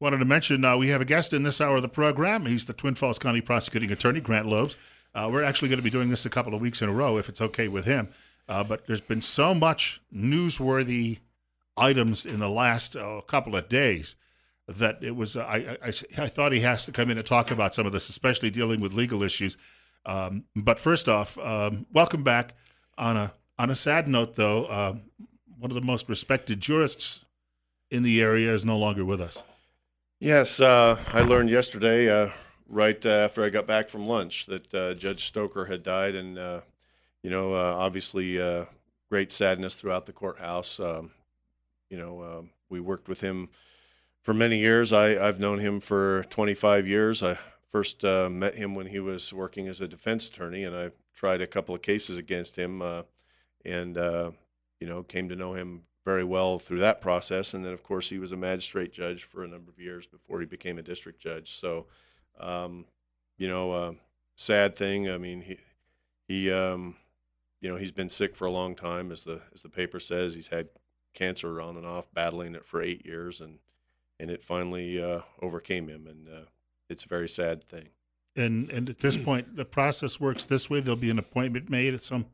Wanted to mention we have a guest in this hour of the program. He's the Twin Falls County Prosecuting Attorney, Grant Loebs. We're actually going to be doing this a couple of weeks in a row, if it's okay with him. But there's been so much newsworthy items in the last couple of days that it was. I thought he has to come in and talk about some of this, especially dealing with legal issues. But first off, welcome back. On a sad note, though, one of the most respected jurists in the area is no longer with us. Yes, I learned yesterday, right after I got back from lunch, that Judge Stoker had died, and obviously, great sadness throughout the courthouse. We worked with him for many years. I've known him for 25 years. I first met him when he was working as a defense attorney, and I tried a couple of cases against him, and came to know him very well through that process. And then, of course, he was a magistrate judge for a number of years before he became a district judge. So, sad thing. I mean, he's been sick for a long time, as the paper says. He's had cancer on and off, battling it for 8 years, and it finally overcame him. And it's a very sad thing. And at this point, the process works this way. There'll be an appointment made at some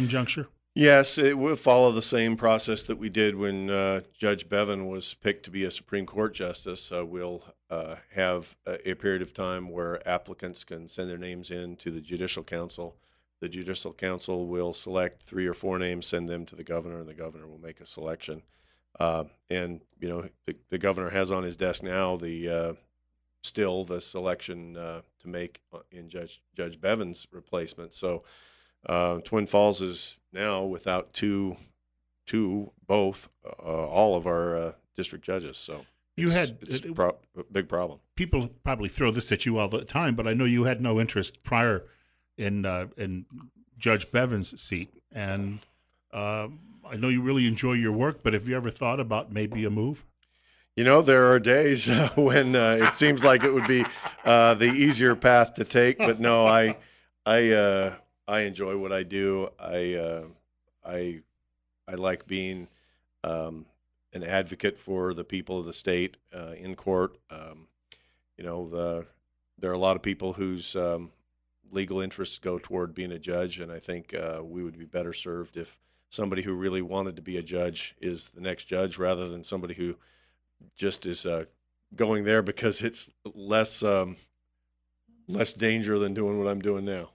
juncture. Yes, it will follow the same process that we did when Judge Bevan was picked to be a Supreme Court justice. We'll have a period of time where applicants can send their names in to the Judicial Council. The Judicial Council will select 3 or 4 names, send them to the governor, and the governor will make a selection. The governor has on his desk now still the selection to make in Judge Bevan's replacement. So Twin Falls is now without all of our district judges. So it's a big problem. People probably throw this at you all the time, but I know you had no interest prior in Judge Bevan's seat, and I know you really enjoy your work. But have you ever thought about maybe a move? There are days when it seems like it would be the easier path to take, but no, I enjoy what I do. I like being an advocate for the people of the state in court. There are a lot of people whose legal interests go toward being a judge, and I think we would be better served if somebody who really wanted to be a judge is the next judge, rather than somebody who just is going there because it's less danger than doing what I'm doing now.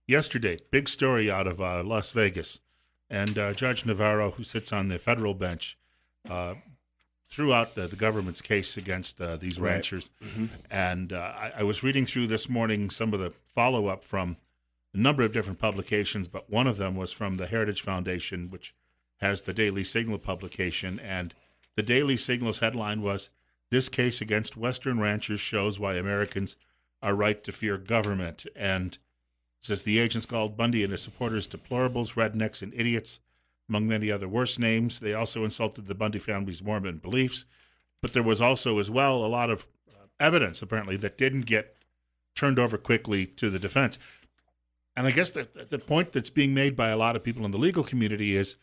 Yesterday, big story out of Las Vegas, and Judge Navarro, who sits on the federal bench, threw out the government's case against these ranchers. Mm-hmm. And I was reading through this morning some of the follow-up from a number of different publications, but one of them was from the Heritage Foundation, which has the Daily Signal publication. And the Daily Signal's headline was, "This case against Western ranchers shows why Americans are right to fear government." And it says the agents called Bundy and his supporters deplorables, rednecks, and idiots, among many other worse names. They also insulted the Bundy family's Mormon beliefs. But there was also, as well, a lot of evidence, apparently, that didn't get turned over quickly to the defense. And I guess the point that's being made by a lot of people in the legal community is,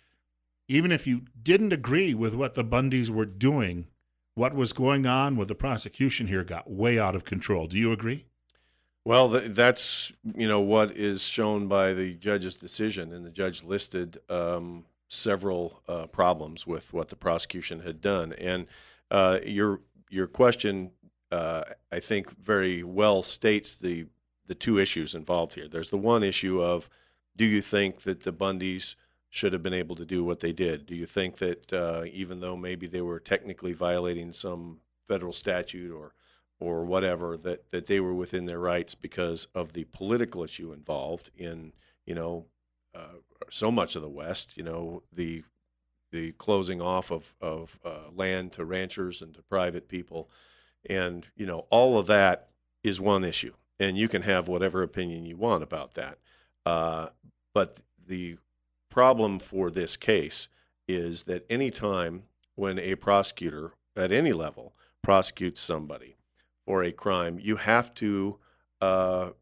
even if you didn't agree with what the Bundys were doing, what was going on with the prosecution here got way out of control. Do you agree? Well, that's what is shown by the judge's decision, and the judge listed several problems with what the prosecution had done. And your question, I think, very well states the 2 issues involved here. There's the one issue of, do you think that the Bundys should have been able to do what they did? Do you think that even though maybe they were technically violating some federal statute or whatever, that they were within their rights because of the political issue involved in, so much of the West, the closing off of land to ranchers and to private people. And, all of that is one issue. And you can have whatever opinion you want about that. But the problem for this case is that any time when a prosecutor at any level prosecutes somebody for a crime, you have to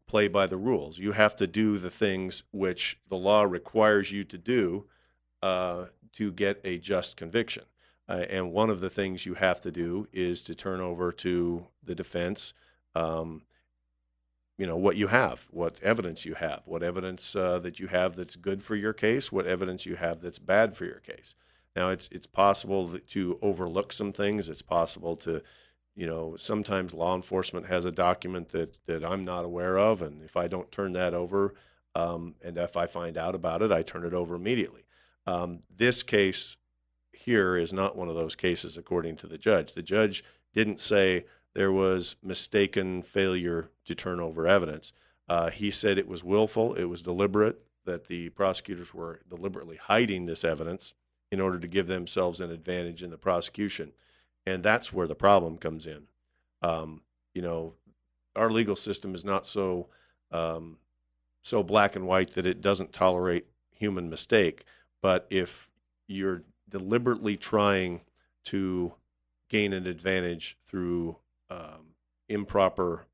play by the rules. You have to do the things which the law requires you to do to get a just conviction. And one of the things you have to do is to turn over to the defense, um, what you have, what evidence you have, what evidence that you have that's good for your case, what evidence you have that's bad for your case. Now, it's possible to overlook some things. It's possible to, sometimes law enforcement has a document that I'm not aware of, and if I don't turn that over, and if I find out about it, I turn it over immediately. This case here is not one of those cases, according to the judge. The judge didn't say there was mistaken failure to turn over evidence. He said it was willful, it was deliberate, that the prosecutors were deliberately hiding this evidence in order to give themselves an advantage in the prosecution. And that's where the problem comes in. Um, you know, our legal system is not um, so black and white that it doesn't tolerate human mistake. But if you're deliberately trying to gain an advantage through improper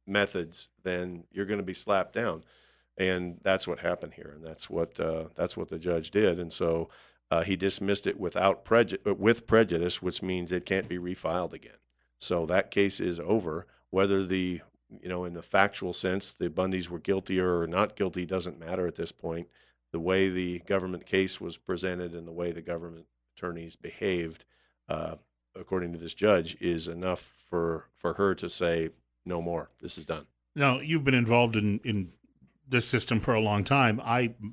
methods, then you're going to be slapped down. And that's what happened here, and that's what the judge did. And so he dismissed it with prejudice, which means it can't be refiled again. So that case is over. Whether in the factual sense, the Bundys were guilty or not guilty doesn't matter at this point. The way the government case was presented and the way the government attorneys behaved, uh, according to this judge, is enough for her to say no more. This is done. Now, you've been involved in this system for a long time.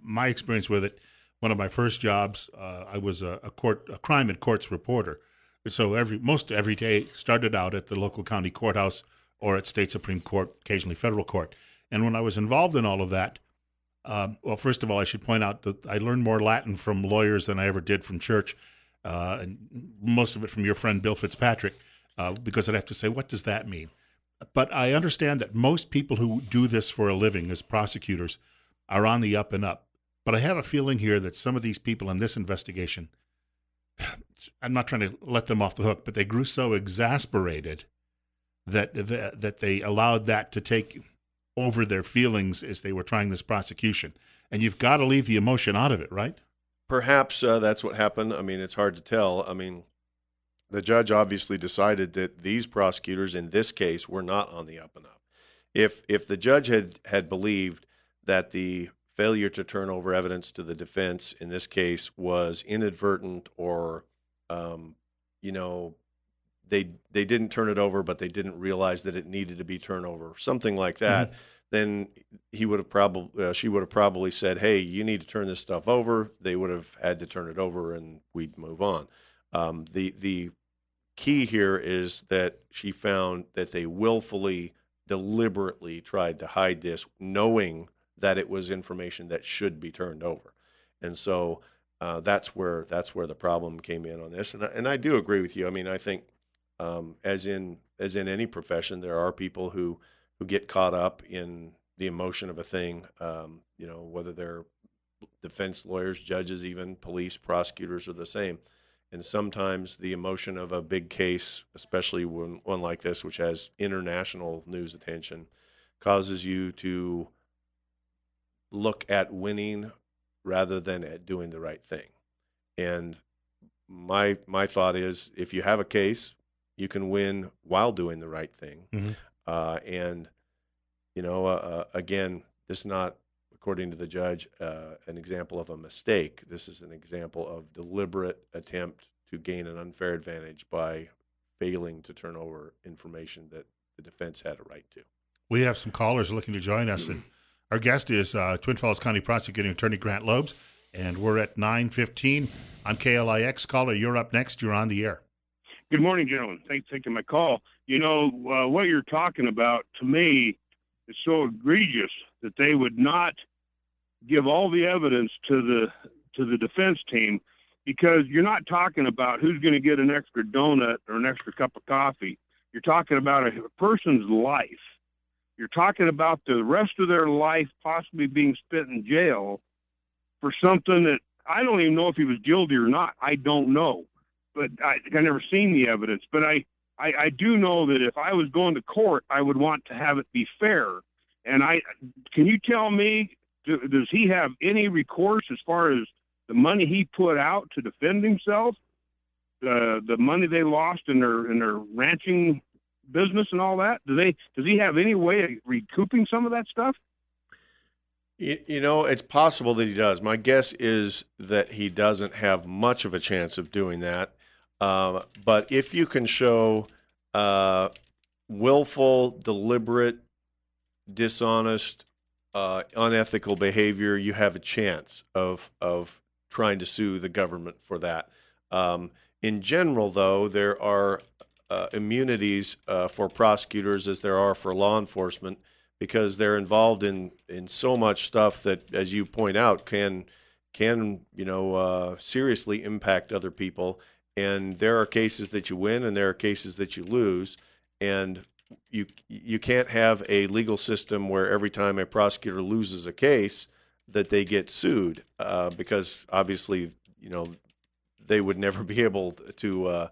My experience with it, one of my first jobs, I was a crime and courts reporter. So most every day started out at the local county courthouse or at state Supreme Court, occasionally federal court. And when I was involved in all of that, well, first of all, I should point out that I learned more Latin from lawyers than I ever did from church, and most of it from your friend Bill Fitzpatrick, because I'd have to say, what does that mean? But I understand that most people who do this for a living as prosecutors are on the up and up. But I have a feeling here that some of these people in this investigation, I'm not trying to let them off the hook, but they grew so exasperated that they allowed that to take over their feelings as they were trying this prosecution. And you've got to leave the emotion out of it, right? Perhaps that's what happened. I mean, it's hard to tell. I mean, the judge obviously decided that these prosecutors in this case were not on the up and up. If the judge had believed that the failure to turn over evidence to the defense in this case was inadvertent, or you know they didn't turn it over, but they didn't realize that it needed to be turned over, something like that, then she would have probably said, "Hey, you need to turn this stuff over." They would have had to turn it over, and we'd move on. The key here is that she found that they willfully, deliberately tried to hide this, knowing that it was information that should be turned over. And so that's where the problem came in on this. And I do agree with you. I mean, I think as in any profession, there are people who get caught up in the emotion of a thing. Whether they're defense lawyers, judges, even police, prosecutors are the same. And sometimes the emotion of a big case, especially one like this, which has international news attention, causes you to look at winning rather than at doing the right thing. And my thought is, if you have a case, you can win while doing the right thing. And again, this is not, according to the judge, an example of a mistake. This is an example of deliberate attempt to gain an unfair advantage by failing to turn over information that the defense had a right to. We have some callers looking to join us, and our guest is Twin Falls County Prosecuting Attorney Grant Loebs, and we're at 9:15 on KLIX. Caller, you're up next. You're on the air. Good morning, gentlemen. Thanks for taking my call. What you're talking about, to me, is so egregious that they would not give all the evidence to the defense team, because you're not talking about who's going to get an extra donut or an extra cup of coffee. You're talking about a person's life. You're talking about the rest of their life possibly being spent in jail for something that I don't even know if he was guilty or not. I don't know. But I never seen the evidence. But I do know that if I was going to court, I would want to have it be fair. And can you tell me, does he have any recourse as far as the money he put out to defend himself? the money they lost in their ranching business and all that? Does he have any way of recouping some of that stuff? It's possible that he does. My guess is that he doesn't have much of a chance of doing that. But if you can show willful, deliberate, dishonest, unethical behavior, you have a chance of trying to sue the government for that. In general, though, there are immunities for prosecutors as there are for law enforcement, because they're involved in so much stuff that, as you point out, can seriously impact other people. And there are cases that you win, and there are cases that you lose, and you can't have a legal system where every time a prosecutor loses a case that they get sued, because obviously they would never be able to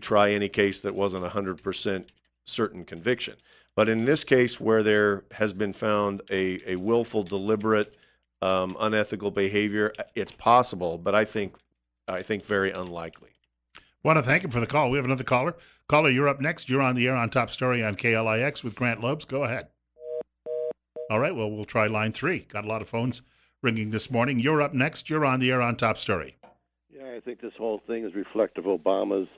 try any case that wasn't 100% certain conviction. But in this case, where there has been found a willful, deliberate, unethical behavior, it's possible, but I think very unlikely. Want to thank him for the call. We have another caller. Caller, you're up next. You're on the air on Top Story on KLIX with Grant Loebs. Go ahead. All right, well, we'll try line 3. Got a lot of phones ringing this morning. You're up next. You're on the air on Top Story. Yeah, I think this whole thing is reflective of Obama's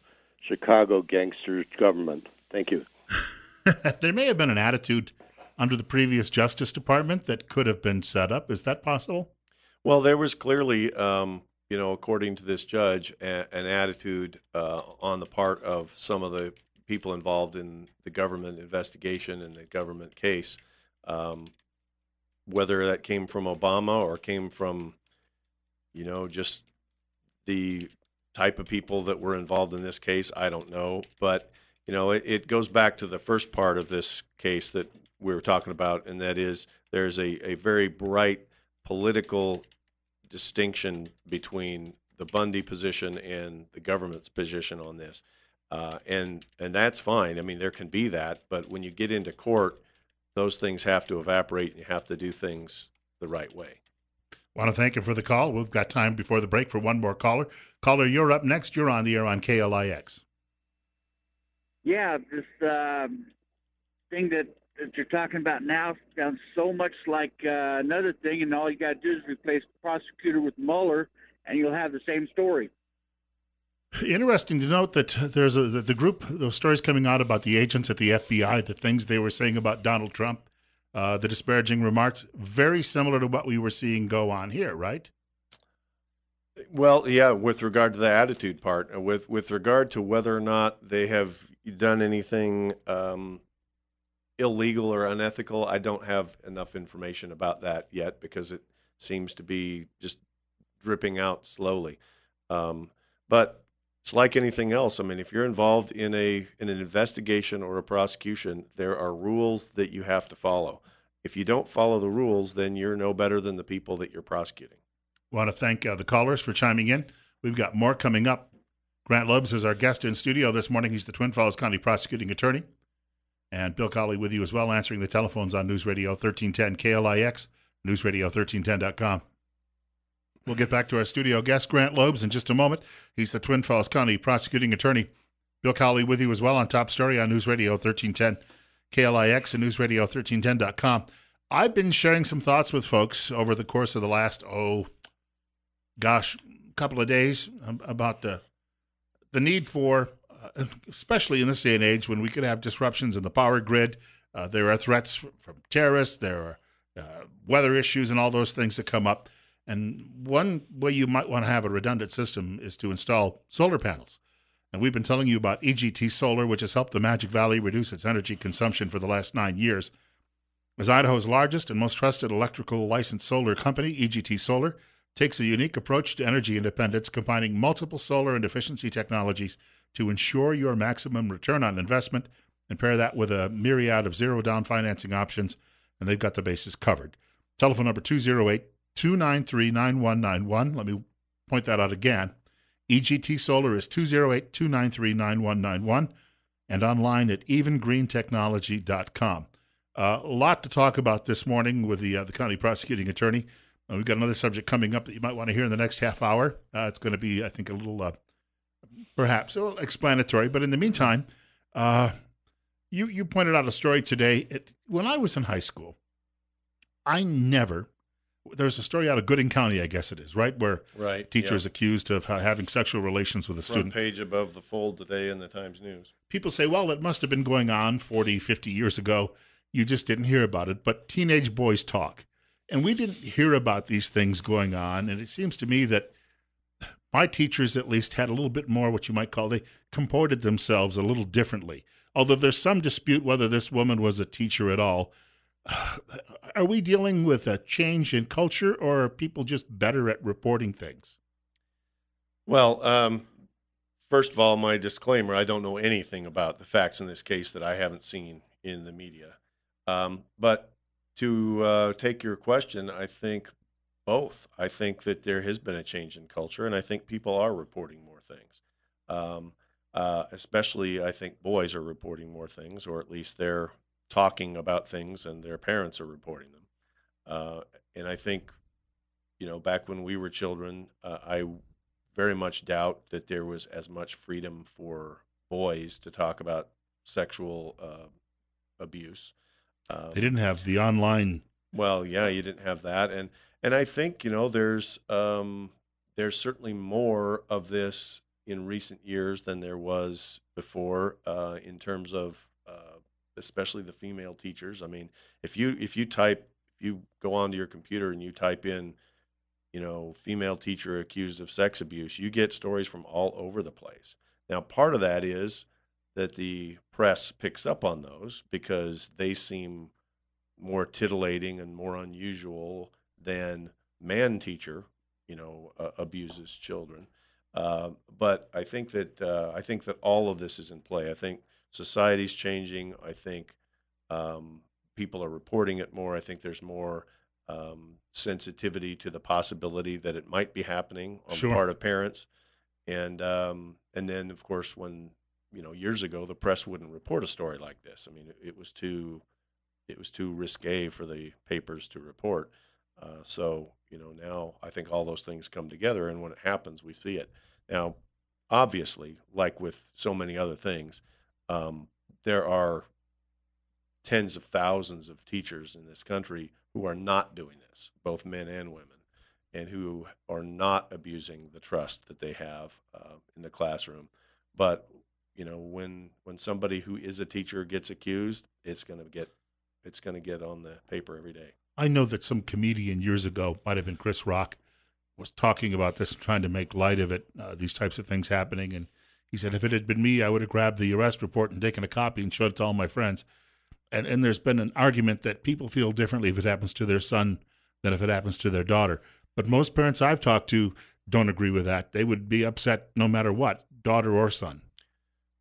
Chicago gangster government. Thank you. There may have been an attitude under the previous Justice Department that could have been set up. Is that possible? Well, there was clearly, according to this judge, an attitude on the part of some of the people involved in the government investigation and the government case, whether that came from Obama or came from, just the type of people that were involved in this case, I don't know. But it goes back to the first part of this case that we were talking about, and that is there's a very bright political distinction between the Bundy position and the government's position on this. And that's fine. I mean, there can be that, but when you get into court, those things have to evaporate, and you have to do things the right way. Want to thank you for the call. We've got time before the break for one more caller. Caller, you're up next. You're on the air on KLIX. Yeah, this thing that you're talking about now sounds so much like another thing, and all you got to do is replace the prosecutor with Mueller, and you'll have the same story. Interesting to note that there's the group, those stories coming out about the agents at the FBI, the things they were saying about Donald Trump, the disparaging remarks, very similar to what we were seeing go on here, right? Well, yeah, with regard to the attitude part, with regard to whether or not they have done anything illegal or unethical, I don't have enough information about that yet, because it seems to be just dripping out slowly. But it's like anything else. I mean, if you're involved in an investigation or a prosecution, there are rules that you have to follow. If you don't follow the rules, then you're no better than the people that you're prosecuting. Want to thank the callers for chiming in. We've got more coming up. Grant Loebs is our guest in studio this morning. He's the Twin Falls County prosecuting attorney. And Bill Colley with you as well, answering the telephones on News Radio 1310 KLIX, newsradio1310.com. We'll get back to our studio guest, Grant Loebs, in just a moment. He's the Twin Falls County prosecuting attorney. Bill Colley with you as well on Top Story on News Radio 1310 KLIX and newsradio1310.com. I've been sharing some thoughts with folks over the course of the last, couple of days about the need for, especially in this day and age when we could have disruptions in the power grid. There are threats from terrorists. There are weather issues and all those things that come up. And one way you might want to have a redundant system is to install solar panels. And we've been telling you about EGT Solar, which has helped the Magic Valley reduce its energy consumption for the last 9 years. As Idaho's largest and most trusted electrical licensed solar company, EGT Solar takes a unique approach to energy independence, combining multiple solar and efficiency technologies to ensure your maximum return on investment, and pair that with a myriad of zero-down financing options, and they've got the bases covered. Telephone number 208-293-9191. Let me point that out again. EGT Solar is 208-293-9191, and online at evengreentechnology.com. A lot to talk about this morning with the county prosecuting attorney. We've got another subject coming up that you might want to hear in the next half hour. It's going to be, I think, a little Perhaps a little explanatory, but in the meantime, uh, you pointed out a story today. When I was in high school, I never. There's a story out of Gooding County, I guess it is, right, where a Right. teacher Yeah. is accused of having sexual relations with a Front student. page above the fold today in the Times News. People say, well, it must have been going on 40, 50 years ago. You just didn't hear about it. But teenage boys talk. And we didn't hear about these things going on. And it seems to me that my teachers at least had a little bit more what you might call they comported themselves a little differently. Although there's some dispute whether this woman was a teacher at all. Are we dealing with a change in culture, or are people just better at reporting things? Well, first of all, my disclaimer, I don't know anything about the facts in this case that I haven't seen in the media. But to take your question, I think both. I think that there has been a change in culture, and I think people are reporting more things. Um, Especially, I think boys are reporting more things, or at least they're talking about things, and their parents are reporting them. Uh, and I think, back when we were children, I very much doubt that there was as much freedom for boys to talk about sexual abuse. They Um, didn't have the online. well, yeah, you didn't have that, and I think there's certainly more of this in recent years than there was before in terms of especially the female teachers. I mean, if you go onto your computer and you type in female teacher accused of sex abuse, you get stories from all over the place. Now, part of that is that the press picks up on those because they seem more titillating and more unusual than man teacher, abuses children. But I think that all of this is in play. I think society's changing. I think um, people are reporting it more. I think there's more sensitivity to the possibility that it might be happening on the Sure. part of parents. And then, of course, when years ago, the press wouldn't report a story like this. I mean, it was too risque for the papers to report. So now I think all those things come together, and when it happens, we see it. Now, obviously, like with so many other things, um, there are tens of thousands of teachers in this country who are not doing this, both men and women, and who are not abusing the trust that they have in the classroom. But when somebody who is a teacher gets accused, it's going to get on the paper every day. I know that some comedian years ago, might have been Chris Rock, was talking about this, trying to make light of it, these types of things happening. And he said, if it had been me, I would have grabbed the arrest report and taken a copy and showed it to all my friends. And there's been an argument that people feel differently if it happens to their son than if it happens to their daughter. But most parents I've talked to don't agree with that. They would be upset no matter what, daughter or son.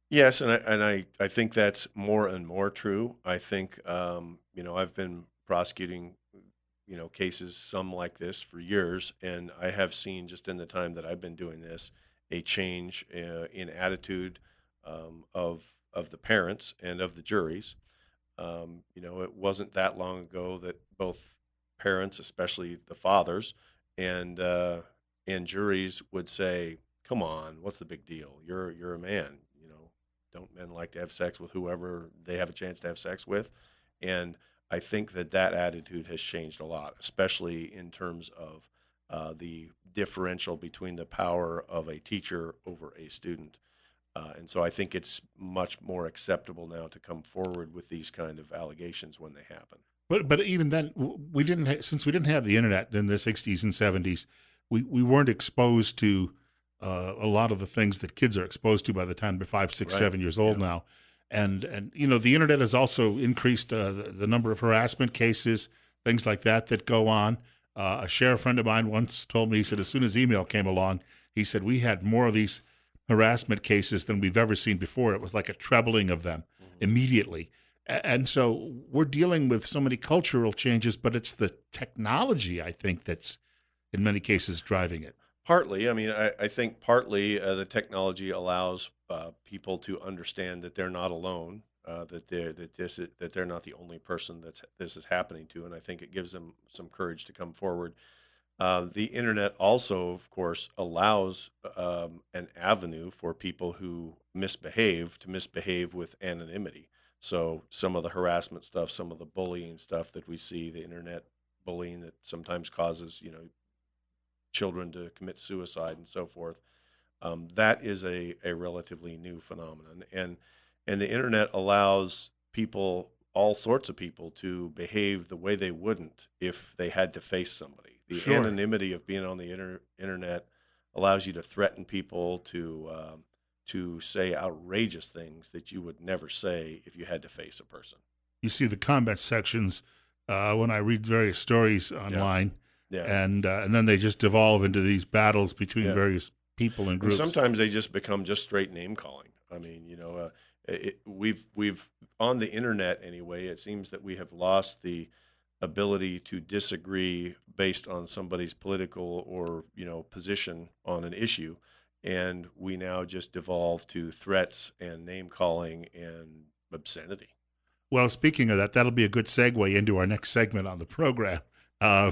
Yes, and I think that's more and more true. I think I've been prosecuting cases some like this for years, and I have seen just in the time that I've been doing this a change in attitude of the parents and of the juries. It wasn't that long ago that both parents, especially the fathers, and juries would say, "Come on, what's the big deal? You're a man. Don't men like to have sex with whoever they have a chance to have sex with?" And I think that that attitude has changed a lot, especially in terms of the differential between the power of a teacher over a student. And so I think it's much more acceptable now to come forward with these kind of allegations when they happen. But even then, we didn't since we didn't have the internet in the '60s and '70s, we weren't exposed to a lot of the things that kids are exposed to by the time they're 5, 6, Right. 7 years old Yeah. now. And the internet has also increased the number of harassment cases, things like that that go on. A sheriff friend of mine once told me, he said, as soon as email came along, he said, we had more of these harassment cases than we've ever seen before. It was like a trebling of them Mhm. immediately. And so we're dealing with so many cultural changes, but it's the technology, I think, that's in many cases driving it. Partly, I mean, I think partly the technology allows people to understand that they're not alone, that they're not the only person that this is happening to, and I think it gives them some courage to come forward. The internet also, of course, allows an avenue for people who misbehave to misbehave with anonymity. So some of the harassment stuff, some of the bullying stuff that we see, the internet bullying that sometimes causes, children to commit suicide and so forth. That is a relatively new phenomenon, and the internet allows people, all sorts of people, to behave the way they wouldn't if they had to face somebody. The Sure. anonymity of being on the internet allows you to threaten people, to say outrageous things that you would never say if you had to face a person. You see the comment sections when I read various stories Yeah, online, yeah, and then they just devolve into these battles between yeah. various people and And groups. sometimes they just become just straight name calling. I mean, we've on the internet anyway. It seems that we have lost the ability to disagree based on somebody's political or position on an issue, and we now just devolve to threats and name calling and obscenity. Well, speaking of that, that'll be a good segue into our next segment on the program, uh,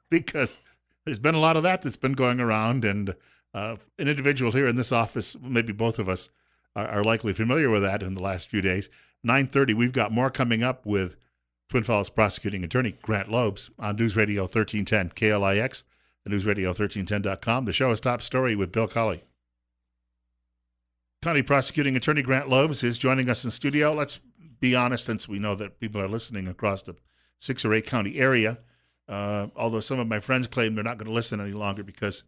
because there's been a lot of that's been going around, and an individual here in this office, maybe both of us, are likely familiar with that in the last few days. 9:30, we've got more coming up with Twin Falls prosecuting attorney Grant Loebs on News Radio 1310 KLIX and newsradio1310.com. The show is Top Story with Bill Colley. County prosecuting attorney Grant Loebs is joining us in studio. Let's be honest, since we know that people are listening across the 6 or 8 county area, although some of my friends claim they're not going to listen any longer because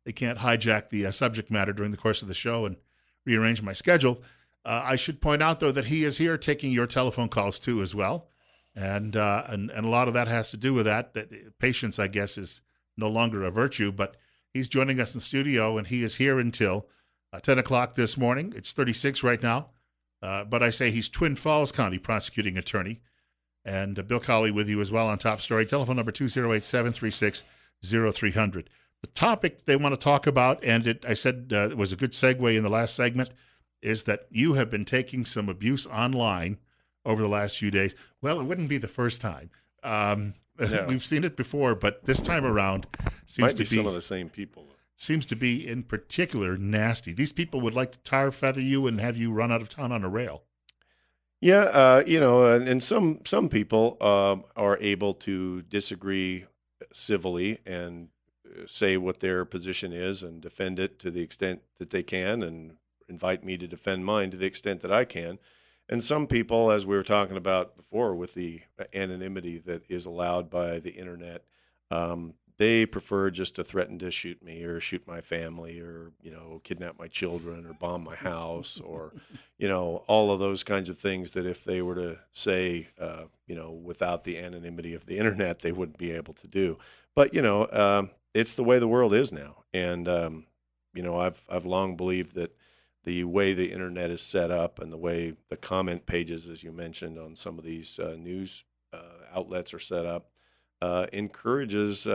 they can't hijack the subject matter during the course of the show and rearrange my schedule. I should point out, though, that he is here taking your telephone calls, too, as well. And a lot of that has to do with that patience, I guess, is no longer a virtue. But he's joining us in studio, and he is here until 10 o'clock this morning. It's 36 right now. But I say he's Twin Falls County prosecuting attorney. And Bill Colley with you as well on Top Story. Telephone number 208-736-0300. The topic they want to talk about, and I said it was a good segue in the last segment, is that you have been taking some abuse online over the last few days. Well, it wouldn't be the first time. No. We've seen it before, but this time around Might be some of the same people. seems to be in particular nasty. These people would like to tar feather you and have you run out of town on a rail. Yeah, and some people are able to disagree civilly and say what their position is and defend it to the extent that they can, and invite me to defend mine to the extent that I can. And some people, as we were talking about before, with the anonymity that is allowed by the internet, they prefer just to threaten to shoot me or shoot my family or, kidnap my children or bomb my house or, all of those kinds of things that if they were to say, without the anonymity of the internet, they wouldn't be able to do. But, it's the way the world is now. And, I've long believed that the way the internet is set up and the way the comment pages, as you mentioned, on some of these news outlets are set up, encourages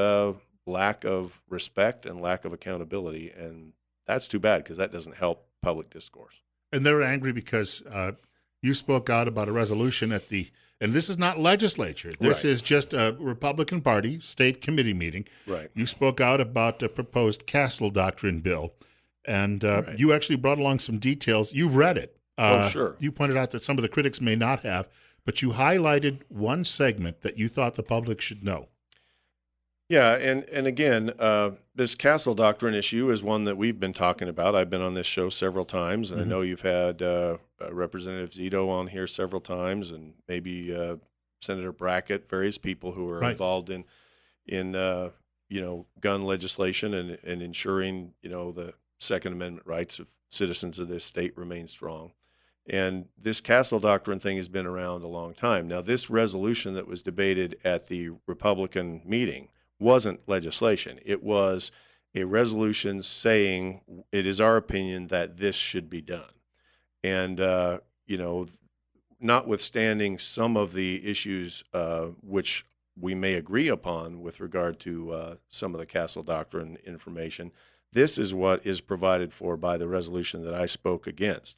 lack of respect and lack of accountability. And that's too bad because that doesn't help public discourse. And they're angry because you spoke out about a resolution and this is not legislature. This Right. is just a Republican Party state committee meeting. Right. You spoke out about a proposed Castle Doctrine bill, and Right. you actually brought along some details. You've read it. Sure. You pointed out that some of the critics may not have, but you highlighted one segment that you thought the public should know. Yeah, and again, this Castle Doctrine issue is one that we've been talking about. I've been on this show several times, and I know you've had Representative Zito on here several times, and maybe Senator Brackett, various people who are Right. involved in gun legislation and ensuring the Second Amendment rights of citizens of this state remain strong. And this Castle Doctrine thing has been around a long time. Now, this resolution that was debated at the Republican meeting wasn't legislation. It was a resolution saying it is our opinion that this should be done. And, notwithstanding some of the issues which we may agree upon with regard to some of the Castle Doctrine information, this is what is provided for by the resolution that I spoke against.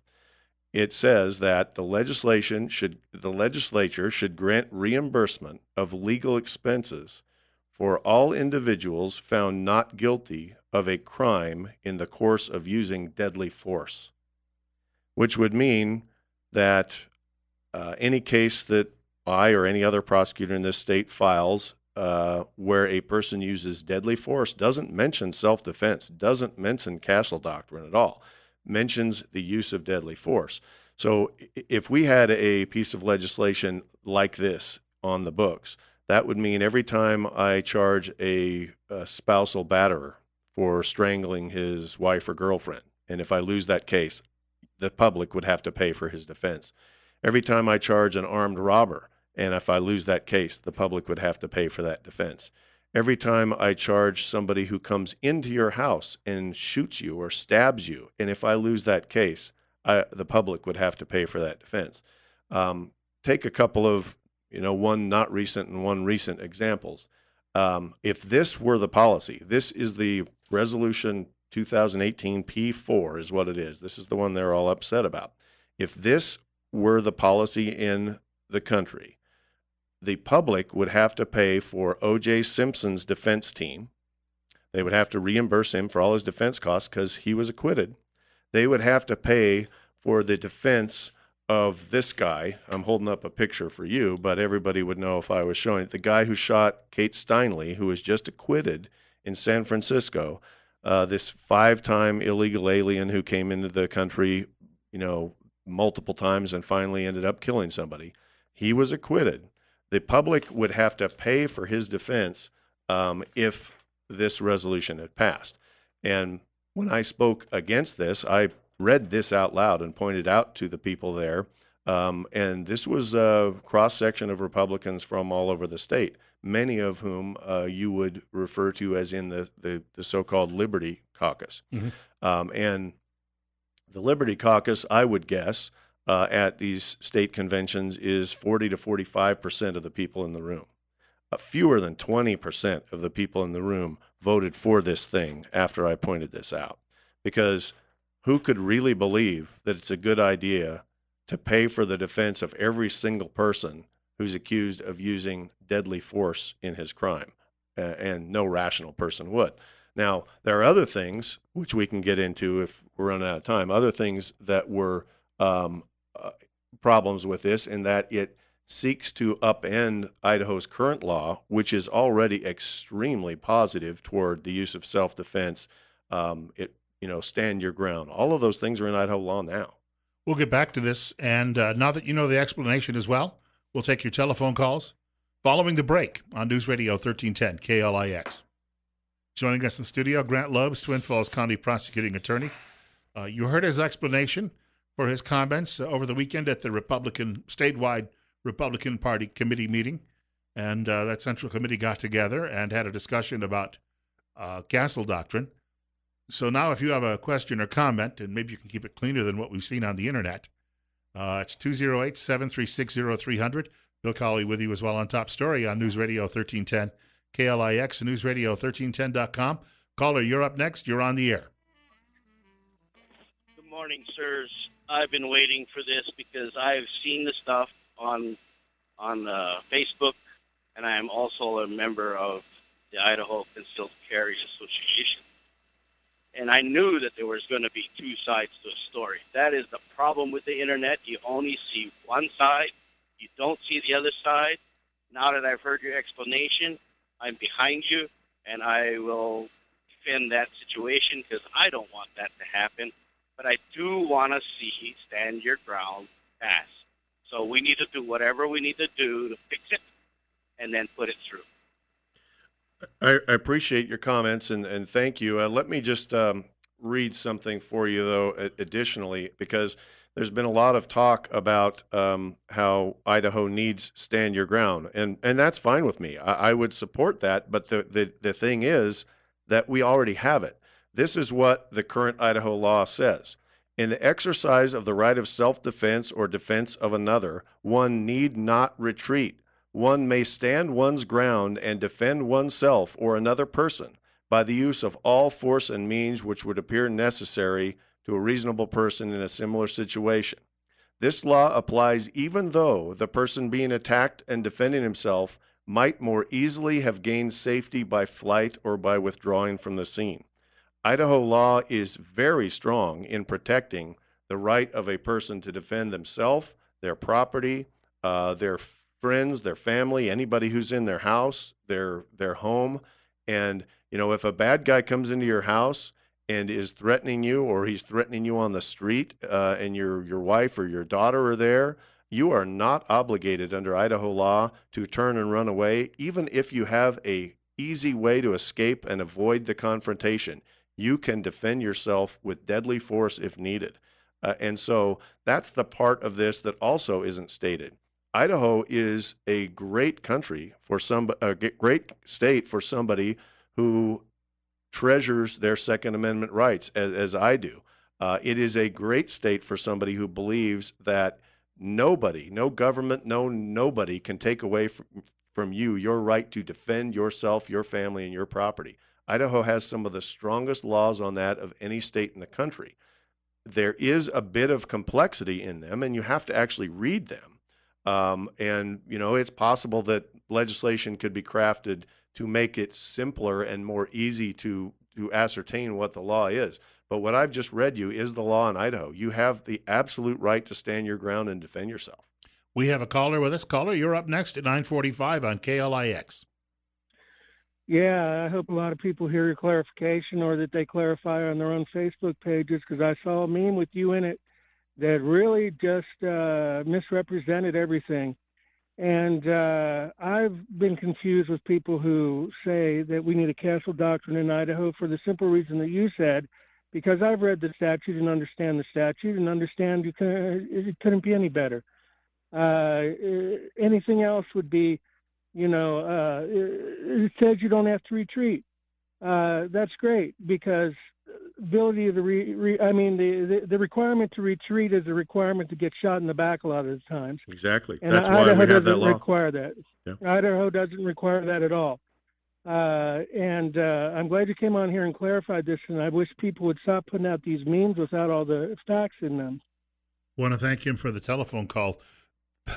It says that the legislature should grant reimbursement of legal expenses for all individuals found not guilty of a crime in the course of using deadly force, which would mean that any case that I or any other prosecutor in this state files where a person uses deadly force doesn't mention self-defense, doesn't mention castle doctrine at all, mentions the use of deadly force. So if we had a piece of legislation like this on the books, that would mean every time I charge a spousal batterer for strangling his wife or girlfriend, and if I lose that case, the public would have to pay for his defense. Every time I charge an armed robber, and if I lose that case, the public would have to pay for that defense. Every time I charge somebody who comes into your house and shoots you or stabs you, and if I lose that case, the public would have to pay for that defense. Take a couple of, one not recent and one recent examples. If this were the policy, this is the resolution 2018 P4 is what it is. This is the one they're all upset about. If this were the policy in the country, the public would have to pay for O.J. Simpson's defense team. They would have to reimburse him for all his defense costs because he was acquitted. They would have to pay for the defense of this guy. I'm holding up a picture for you, but everybody would know if I was showing it. The guy who shot Kate Steinle, who was just acquitted in San Francisco, this 5-time illegal alien who came into the country, multiple times and finally ended up killing somebody. He was acquitted. The public would have to pay for his defense if this resolution had passed. And when I spoke against this, I read this out loud and pointed out to the people there. And this was a cross-section of Republicans from all over the state, many of whom you would refer to as in the so-called Liberty Caucus. Mm-hmm. And the Liberty Caucus, I would guess, at these state conventions is 40 to 45% of the people in the room. Fewer than 20% of the people in the room voted for this thing after I pointed this out. Because who could really believe that it's a good idea to pay for the defense of every single person who's accused of using deadly force in his crime? And no rational person would. Now, there are other things, which we can get into if we're running out of time, other things that were problems with this, in that it seeks to upend Idaho's current law, which is already extremely positive toward the use of self-defense. Stand your ground. All of those things are in Idaho law now. We'll get back to this, and now that you know the explanation as well, we'll take your telephone calls following the break on News Radio 1310 KLIX. Joining us in studio, Grant Loebs, Twin Falls County Prosecuting Attorney. You heard his explanation for his comments over the weekend at the statewide Republican Party committee meeting, and that Central Committee got together and had a discussion about castle doctrine. So now if you have a question or comment, and maybe you can keep it cleaner than what we've seen on the internet, it's 208-736-0300. Bill Colley with you as well on Top Story on News Radio 1310 KLIX and newsradio1310.com. Caller, you're up next. You're on the air. Good morning, sirs. I've been waiting for this because I've seen the stuff on Facebook, and I am also a member of the Idaho Concealed Carry Association. And I knew that there was going to be two sides to a story. That is the problem with the internet. You only see one side. You don't see the other side. Now that I've heard your explanation, I'm behind you, and I will defend that situation because I don't want that to happen. But I do want to see stand your ground pass. So we need to do whatever we need to do to fix it and then put it through. I appreciate your comments, and thank you. Let me just read something for you, though, additionally, because there's been a lot of talk about how Idaho needs stand your ground, and that's fine with me. I would support that, but the thing is that we already have it. This is what the current Idaho law says. In the exercise of the right of self-defense or defense of another, one need not retreat. One may stand one's ground and defend oneself or another person by the use of all force and means which would appear necessary to a reasonable person in a similar situation. This law applies even though the person being attacked and defending himself might more easily have gained safety by flight or by withdrawing from the scene. Idaho law is very strong in protecting the right of a person to defend themselves, their property, their friends, their family, anybody who's in their house, their home. And if a bad guy comes into your house and is threatening you, or he's threatening you on the street, and your wife or your daughter are there, you are not obligated under Idaho law to turn and run away, even if you have a easy way to escape and avoid the confrontation. You can defend yourself with deadly force if needed. And so that's the part of this that also isn't stated. Idaho is a great country for a great state for somebody who treasures their Second Amendment rights, as I do. It is a great state for somebody who believes that nobody, no government, nobody can take away from you your right to defend yourself, your family, and your property. Idaho has some of the strongest laws on that of any state in the country. There is a bit of complexity in them, and you have to actually read them. And it's possible that legislation could be crafted to make it simpler and more easy to ascertain what the law is. But what I've just read you is the law in Idaho. You have the absolute right to stand your ground and defend yourself. We have a caller with us. Caller, you're up next at 9:45 on KLIX. Yeah, I hope a lot of people hear your clarification, or that they clarify on their own Facebook pages, because I saw a meme with you in it that really just misrepresented everything. And I've been confused with people who say that we need a castle doctrine in Idaho for the simple reason that you said, because I've read the statute and understand the statute and understand it couldn't be any better. Anything else would be, it says you don't have to retreat. That's great, because ability of the requirement to retreat is a requirement to get shot in the back a lot of the times. Exactly. And that's Idaho why we have that doesn't law. require that. Yeah. Idaho doesn't require that at all. And I'm glad you came on here and clarified this, and I wish people would stop putting out these memes without all the facts in them. Want to thank him for the telephone call.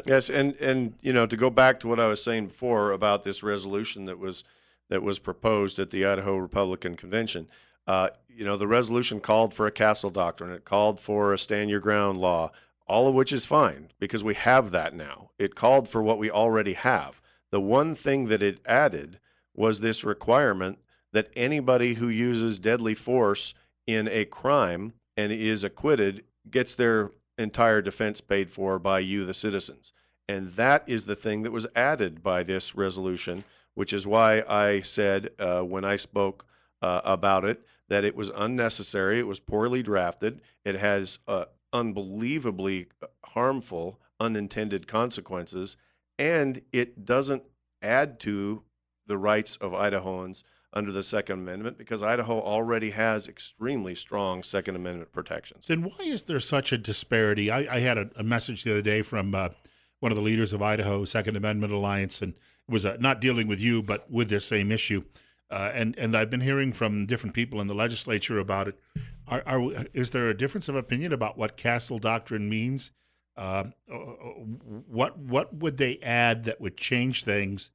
Yes, and to go back to what I was saying before about this resolution that was proposed at the Idaho Republican Convention, the resolution called for a castle doctrine. It called for a stand your ground law, all of which is fine because we have that now. It called for what we already have. The one thing that it added was this requirement that anybody who uses deadly force in a crime and is acquitted gets their entire defense paid for by you, the citizens. And that is the thing that was added by this resolution, which is why I said when I spoke about it that it was unnecessary, it was poorly drafted, it has unbelievably harmful unintended consequences, and it doesn't add to the rights of Idahoans under the Second Amendment, because Idaho already has extremely strong Second Amendment protections. Then why is there such a disparity? I had a message the other day from one of the leaders of Idaho Second Amendment Alliance, and it was not dealing with you, but with this same issue. And I've been hearing from different people in the legislature about it. Is there a difference of opinion about what castle doctrine means? What would they add that would change things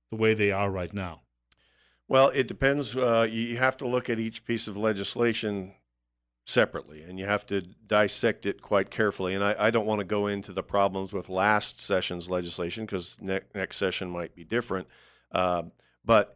the way they are right now? Well, it depends. You have to look at each piece of legislation separately, and you have to dissect it quite carefully. And I don't want to go into the problems with last session's legislation, because next session might be different. But,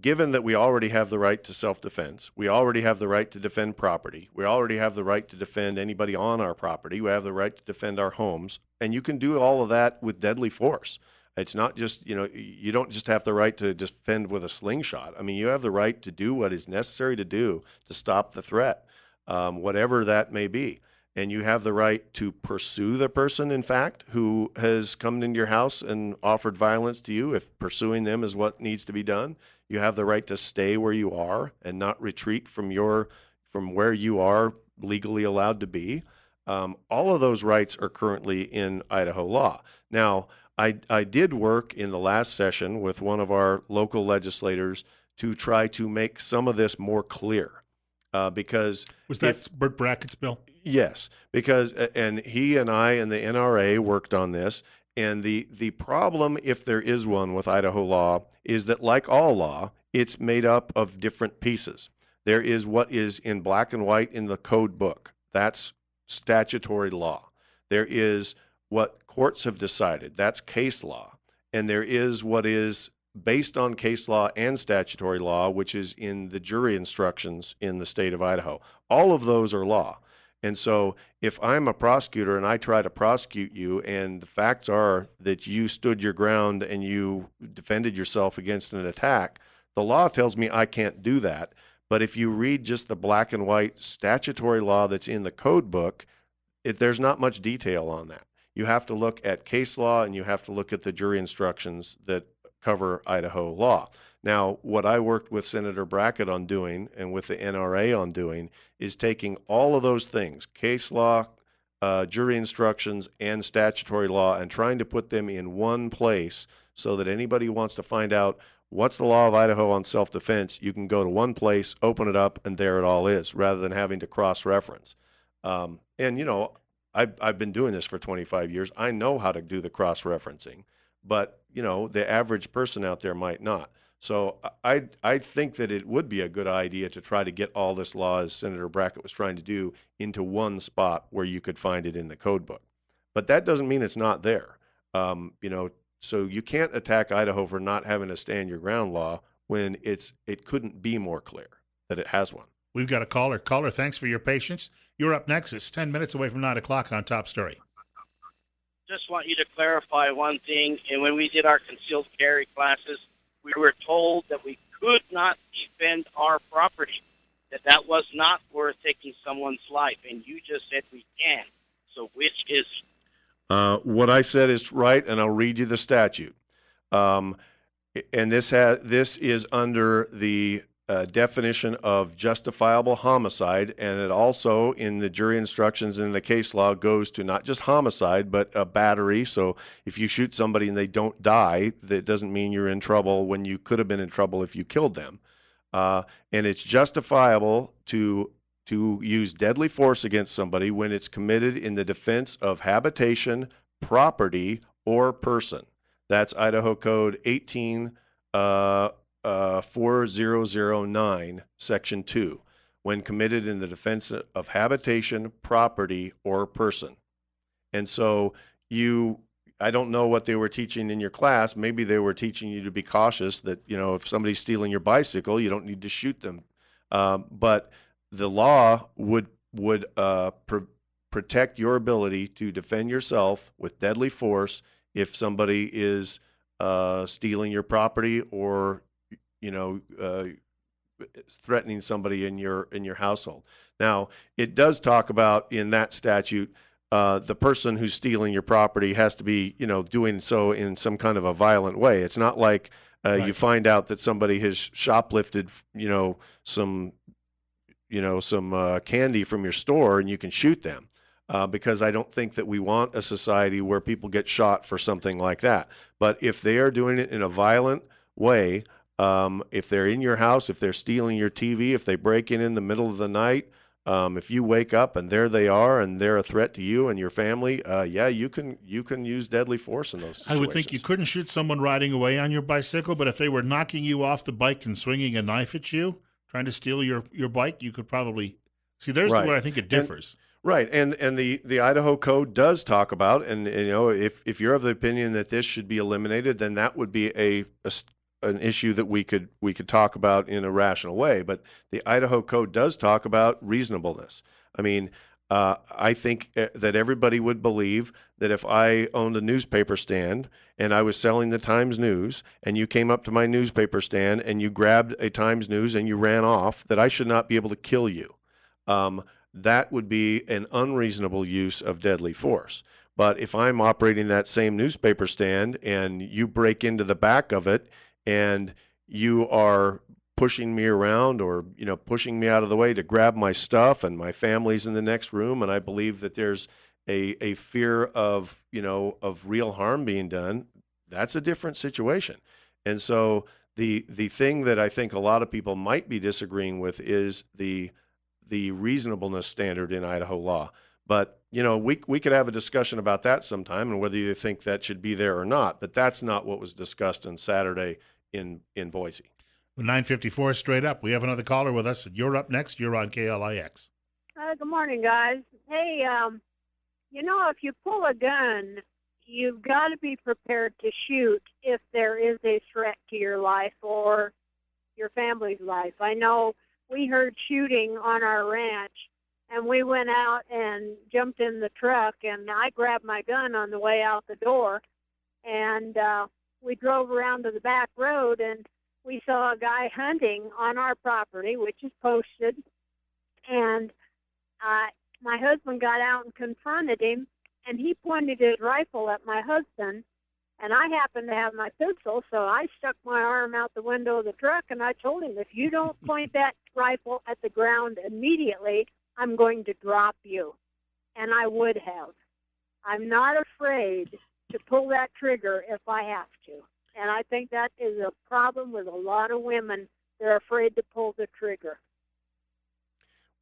given that we already have the right to self-defense, we already have the right to defend property, we already have the right to defend anybody on our property, we have the right to defend our homes, and you can do all of that with deadly force. It's not just, you don't just have the right to defend with a slingshot. I mean, you have the right to do what is necessary to do to stop the threat, whatever that may be. And you have the right to pursue the person, in fact, who has come into your house and offered violence to you, if pursuing them is what needs to be done. You have the right to stay where you are and not retreat from where you are legally allowed to be. All of those rights are currently in Idaho law. Now, I did work in the last session with one of our local legislators to try to make some of this more clear, because was that Burt Brackett's bill? Yes, because and he and I and the NRA worked on this, And the problem, if there is one with Idaho law, is that like all law, it's made up of different pieces. There is what is in black and white in the code book. That's statutory law. There is what courts have decided. That's case law. And there is what is based on case law and statutory law, which is in the jury instructions in the state of Idaho. All of those are law. And so if I'm a prosecutor and I try to prosecute you and the facts are that you stood your ground and you defended yourself against an attack, the law tells me I can't do that. But if you read just the black and white statutory law that's in the code book, there's not much detail on that. You have to look at case law and you have to look at the jury instructions that cover Idaho law. Now, what I worked with Senator Brackett on doing and with the NRA on doing is taking all of those things, case law, jury instructions, and statutory law, and trying to put them in one place so that anybody who wants to find out what's the law of Idaho on self-defense, you can go to one place, open it up, and there it all is, rather than having to cross-reference. And, you know, I've been doing this for 25 years. I know how to do the cross-referencing, but, you know, the average person out there might not. So I think that it would be a good idea to try to get all this law, as Senator Brackett was trying to do, into one spot where you could find it in the code book. But that doesn't mean it's not there. You know, so you can't attack Idaho for not having a stand your ground law when it couldn't be more clear that it has one. We've got a caller. Caller, thanks for your patience. You're up next. It's 10 minutes away from 9 o'clock on Top Story. Just want you to clarify one thing. And when we did our concealed carry classes, we were told that we could not defend our property, that was not worth taking someone's life. And you just said we can. So which is what I said is right, and I'll read you the statute. And this is under the definition of justifiable homicide, and it also, in the jury instructions in the case law, goes to not just homicide, but a battery. So if you shoot somebody and they don't die, that doesn't mean you're in trouble when you could have been in trouble if you killed them. And it's justifiable to use deadly force against somebody when it's committed in the defense of habitation, property, or person. That's Idaho Code 4009, Section 2, when committed in the defense of habitation, property, or person. And so I don't know what they were teaching in your class. Maybe they were teaching you to be cautious, that, you know, if somebody's stealing your bicycle, you don't need to shoot them. But the law would protect your ability to defend yourself with deadly force if somebody is stealing your property or, you know, threatening somebody in your household. Now, it does talk about in that statute the person who's stealing your property has to be, you know, doing so in some kind of a violent way. It's not like Right. You find out that somebody has shoplifted, some candy from your store and you can shoot them. Because I don't think that we want a society where people get shot for something like that. But if they are doing it in a violent way, if they're in your house, if they're stealing your TV, if they break in the middle of the night, if you wake up and there they are and they're a threat to you and your family, you can use deadly force in those situations. I would think you couldn't shoot someone riding away on your bicycle, but if they were knocking you off the bike and swinging a knife at you, trying to steal your bike, you could probably see. There's Right. where I think it differs. Right, and the Idaho Code does talk about, and if you're of the opinion that this should be eliminated, then that would be an issue that we could talk about in a rational way. But the Idaho Code does talk about reasonableness. I mean, I think that everybody would believe that if I owned a newspaper stand and I was selling the Times News, and you came up to my newspaper stand and you grabbed a Times News and you ran off, that I should not be able to kill you. That would be an unreasonable use of deadly force. But if I'm operating that same newspaper stand and you break into the back of it and you are pushing me around or pushing me out of the way to grab my stuff, and my family's in the next room, and I believe that there's a fear of real harm being done, that's a different situation. And so the thing that I think a lot of people might be disagreeing with is the reasonableness standard in Idaho law. But, we could have a discussion about that sometime and whether you think that should be there or not. But that's not what was discussed on Saturday in Boise. 9:54 straight up. We have another caller with us. You're up next. You're on KLIX. Good morning, guys. Hey, if you pull a gun, you've got to be prepared to shoot if there is a threat to your life or your family's life. I know we heard shooting on our ranch, and we went out and jumped in the truck, and I grabbed my gun on the way out the door, and we drove around to the back road, and we saw a guy hunting on our property, which is posted, and my husband got out and confronted him, and he pointed his rifle at my husband, and I happened to have my pistol, so I stuck my arm out the window of the truck, and I told him, if you don't point that rifle at the ground immediately, I'm going to drop you. And I would have. I'm not afraid to pull that trigger if I have to. And I think that is a problem with a lot of women. They're afraid to pull the trigger.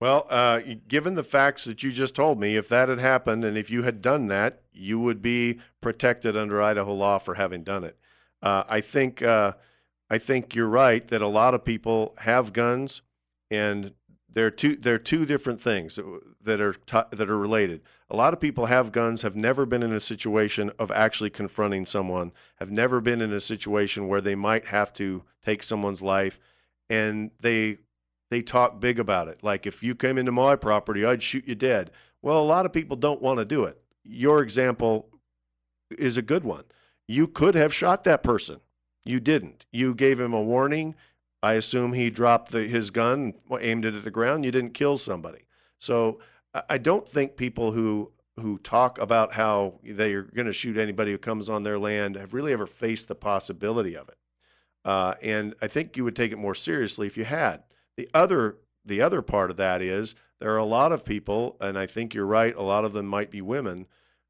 Well, given the facts that you just told me, if that had happened and if you had done that, you would be protected under Idaho law for having done it. I think you're right that a lot of people have guns, and they're two different things that are related. A lot of people have guns, have never been in a situation of actually confronting someone, have never been in a situation where they might have to take someone's life, and they talk big about it. Like, if you came into my property, I'd shoot you dead. Well, a lot of people don't want to do it. Your example is a good one. You could have shot that person. You didn't. You gave him a warning. I assume he dropped his gun, aimed it at the ground. You didn't kill somebody. So I don't think people who talk about how they are going to shoot anybody who comes on their land have really ever faced the possibility of it. And I think you would take it more seriously if you had. The other part of that is there are a lot of people, and I think you're right, a lot of them might be women,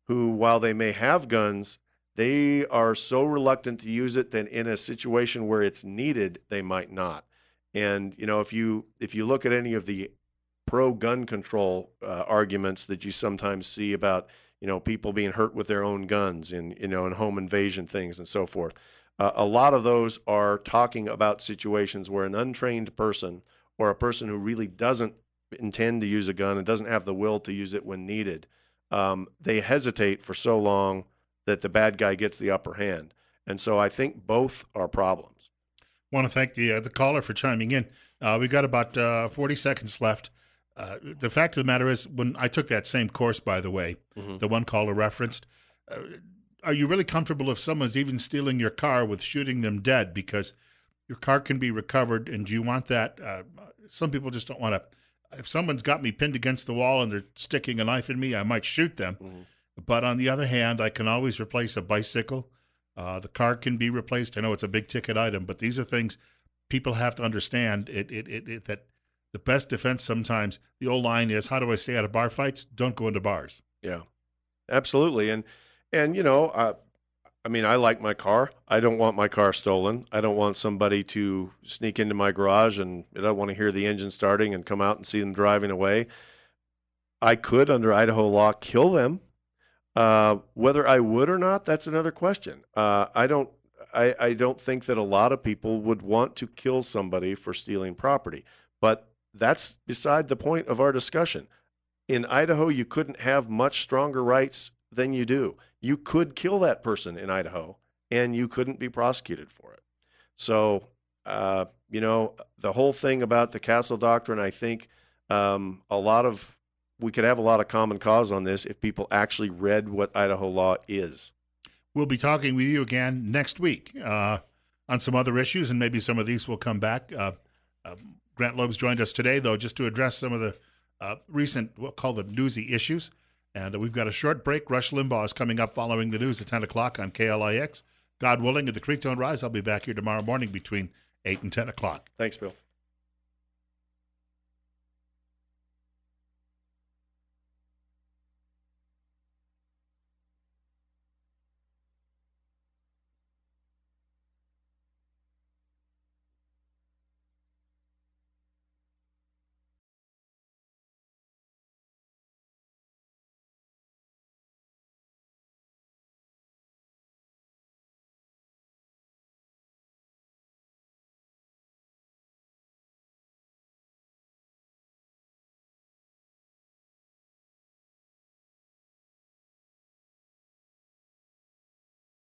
who, while they may have guns, they are so reluctant to use it that in a situation where it's needed, they might not. And if you look at any of the pro-gun control arguments that you sometimes see about people being hurt with their own guns in home invasion things and so forth, a lot of those are talking about situations where an untrained person or a person who really doesn't intend to use a gun and doesn't have the will to use it when needed, they hesitate for so long that the bad guy gets the upper hand. And so I think both are problems. I want to thank the caller for chiming in. We've got about 40 seconds left. The fact of the matter is, when I took that same course, by the way, the one caller referenced, are you really comfortable if someone's even stealing your car with shooting them dead? Because your car can be recovered, and do you want that? Some people just don't want to. If someone's got me pinned against the wall and they're sticking a knife in me, I might shoot them. But on the other hand, I can always replace a bicycle. The car can be replaced. I know it's a big ticket item, but these are things people have to understand. That the best defense sometimes, the old line is, how do I stay out of bar fights? Don't go into bars. Yeah, absolutely. And I like my car. I don't want my car stolen. I don't want somebody to sneak into my garage, and I don't want to hear the engine starting and come out and see them driving away. I could, under Idaho law, kill them. Whether I would or not, that's another question. I don't think that a lot of people would want to kill somebody for stealing property, but that's beside the point of our discussion. In Idaho, you couldn't have much stronger rights than you do. You could kill that person in Idaho, and you couldn't be prosecuted for it. So, the whole thing about the Castle Doctrine, I think we could have a lot of common cause on this if people actually read what Idaho law is. We'll be talking with you again next week on some other issues, and maybe some of these will come back. Grant Loebs joined us today, though, just to address some of the recent, we'll call them newsy issues. And we've got a short break. Rush Limbaugh is coming up following the news at 10 o'clock on KLIX. God willing, at the Creek Don't Rise, I'll be back here tomorrow morning between 8 and 10 o'clock. Thanks, Bill.